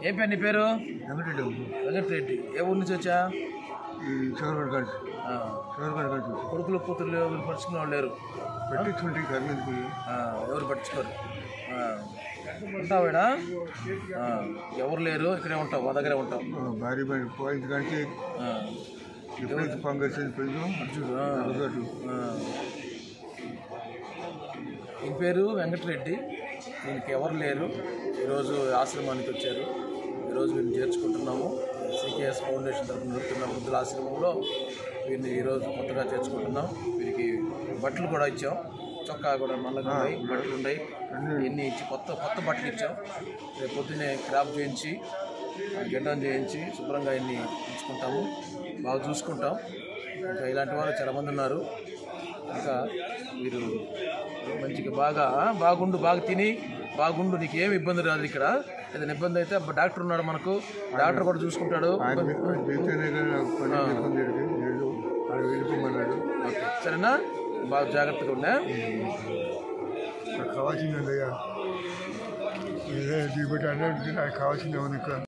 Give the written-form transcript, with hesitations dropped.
ఏం పేరు నీ పేరు? వెంకటరెడ్డి. వెంకటరెడ్డి. ఏ ఊరు నుంచి వచ్చా? ఈ చోరగడ కొడుకులు కూతుర్లు ఎవరు పట్టించుకునే వాళ్ళు లేరు. పట్టించుకుంటే కర్మీదకి ఎవరు పట్టించుకోరు. ఉంటావాడా? ఎవరు లేరు, ఇక్కడే ఉంటావు, మా దగ్గరే ఉంటావు. భారీ భారీ పోయింది కంటే ఎప్పుడైతే పంగేసి చూడు. ఈ పేరు వెంకటరెడ్డి. దీనికి ఎవరు లేరు. ఈరోజు ఆశ్రమానికి వచ్చారు. ఈరోజు వీరిని చేర్చుకుంటున్నాము. సికేఎస్ ఫౌండేషన్ తరఫున నడుపుతున్న వృద్ధుల ఆశ్రమంలో వీరిని ఈరోజు కొత్తగా చేర్చుకుంటున్నాం. వీరికి బట్టలు కూడా ఇచ్చాం. చొక్కా కూడా నల్లగా ఉన్నాయి, బట్టలు ఉన్నాయి, ఎన్ని ఇచ్చి కొత్త బట్టలు ఇచ్చాం. రేపు పొద్దున్నే క్రాప్ చేయించి గడ్డం చేయించి శుభ్రంగా ఇన్ని ఉంచుకుంటాము, బాగా చూసుకుంటాం. ఇంకా ఇలాంటి వాళ్ళు చాలామంది ఉన్నారు. ఇంకా మీరు మంచిగా బాగుండు, బాగా తిని బాగుండు, నీకు ఏమి ఇబ్బంది రాదు. ఇక్కడ ఏదైనా ఇబ్బంది అయితే డాక్టర్ ఉన్నాడు, మనకు డాక్టర్ కూడా చూసుకుంటాడు. సరేనా? బాగా జాగ్రత్తగా ఉన్నా. కావాల్సింది కావాల్సిందే ఉంది.